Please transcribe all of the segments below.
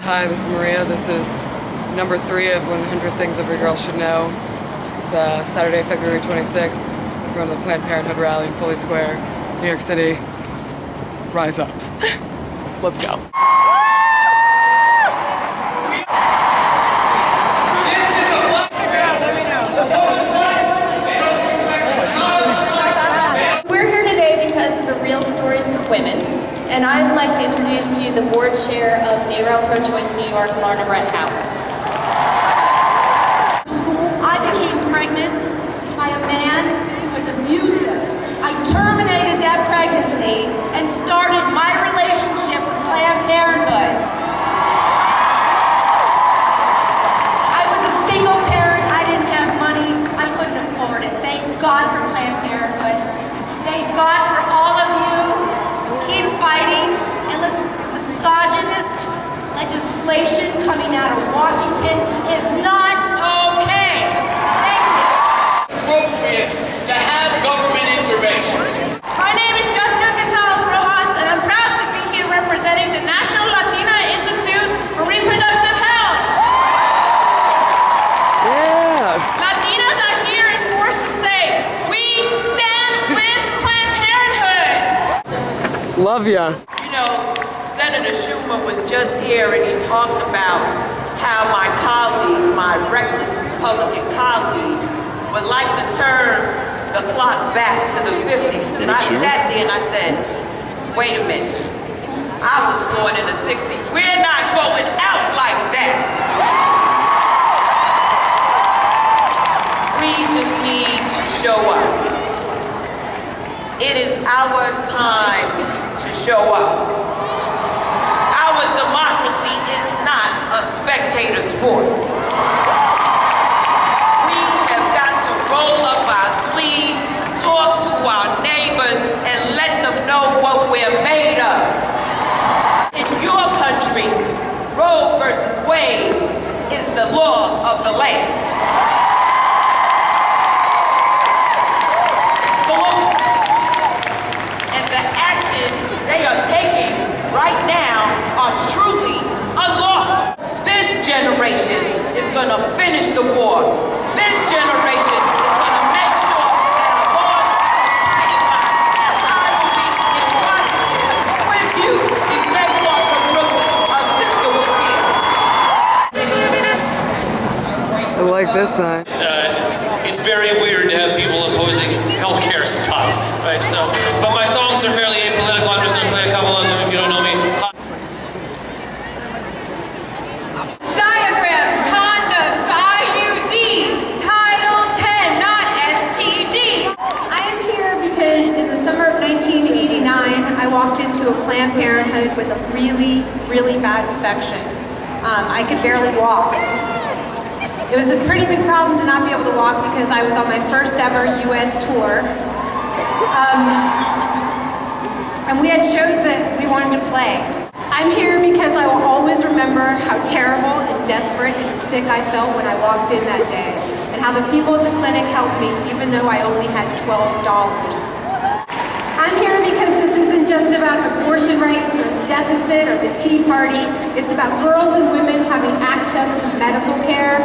Hi, this is Maria. This is number 3 of 100 Things Every Girl Should Know. It's Saturday, February 26th. We're going to the Planned Parenthood rally in Foley Square, New York City. Rise up. Let's go. We're here today because of the Real Stories for Women, and I'd like to introduce to you the board chair of NARAL Pro-Choice New York, Lorna Brett Howard. I became pregnant by a man who was abusive. I terminated that pregnancy and started my relationship with Planned Parenthood. I was a single parent. I didn't have money. I couldn't afford it. Thank God for Planned Parenthood. Thank God for all of you. Keep fighting, and misogynist legislation coming out of Washington is not okay. Thank you. Appropriate to have government intervention. My name is Jessica Gonzalez Rojas, and I'm proud to be here representing the National Latina Institute for Reproductive Health. Yeah. Latinas are here in force to say, we stand with Planned Parenthood. Love ya. You know, Senator Schumer was just here and he talked about how my colleagues, my reckless Republican colleagues, would like to turn the clock back to the 50s. And I sat there and I said, wait a minute. I was born in the 60s. We're not going out like that. We just need to show up. It is our time to show up. Our democracy is not a spectator sport. We have got to roll up our sleeves, talk to our neighbors, and let them know what we're made of. In your country, Roe versus Wade is the law of the land. They are taking right now are truly unlawful. This generation is going to finish the war. This generation is going to make sure that our laws are abided by. And I will be in Washington with you if they walk from Brooklyn. A sister was here. I like this sign. It's very weird to have people opposing healthcare stuff, right? So, but my songs are fairly apolitical. I'm just going to play a couple of them if you don't know me. Diaphragms, condoms, IUDs, Title 10, not STD. I am here because in the summer of 1989, I walked into a Planned Parenthood with a really, really bad infection. I could barely walk. It was a pretty big problem to not be able to walk because I was on my first ever U.S. tour. And we had shows that we wanted to play. I'm here because I will always remember how terrible and desperate and sick I felt when I walked in that day, and how the people at the clinic helped me even though I only had $12. I'm here because this isn't just about abortion rights or the deficit or the Tea Party. It's about girls and women having access to medical care.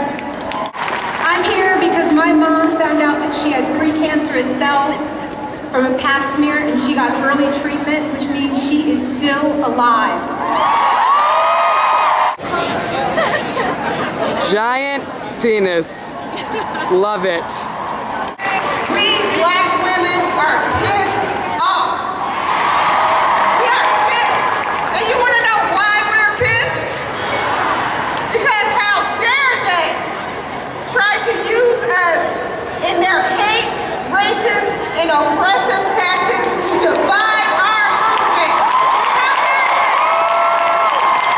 I'm here because my mom found out that she had precancerous cells from a pap smear and she got early treatment, which means she is still alive. Giant penis. Love it. We black women are pissed off. We are pissed. And you want to know why we're pissed? Because how dare they try to use us in their hate, racist, and oppressive tactics to divide our movement. How dare they?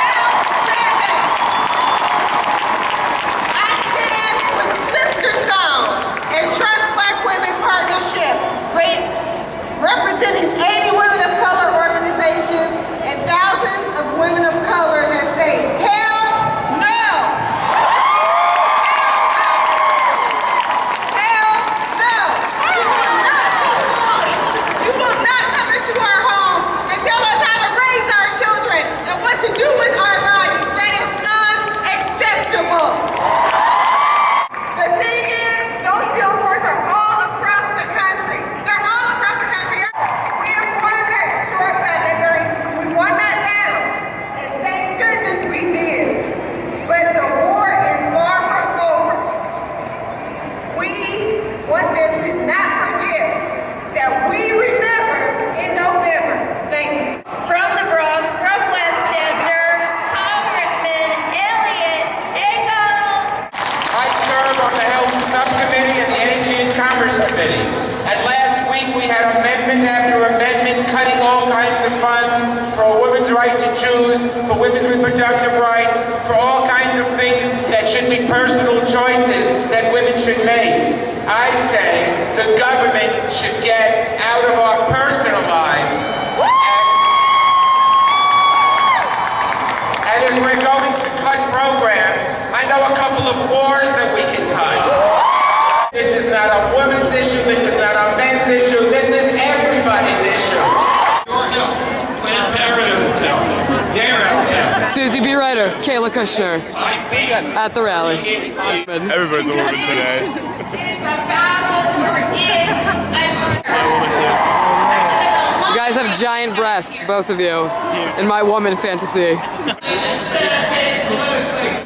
How dare they? I stand with Sister Song and Trust Black Women Partnership, women's right to choose, for women's reproductive rights, for all kinds of things that should be personal choices that women should make. I say the government should get out of our personal lives. And if we're going to cut programs, I know a couple of wars that we can cut. This is not a woman's issue, this is not a men's issue, this is everybody's issue. Planned Parenthood. Susie B. Ryder, Kayla Kushner, at the rally. Everybody's a woman today. You guys have giant breasts, both of you, in my woman fantasy.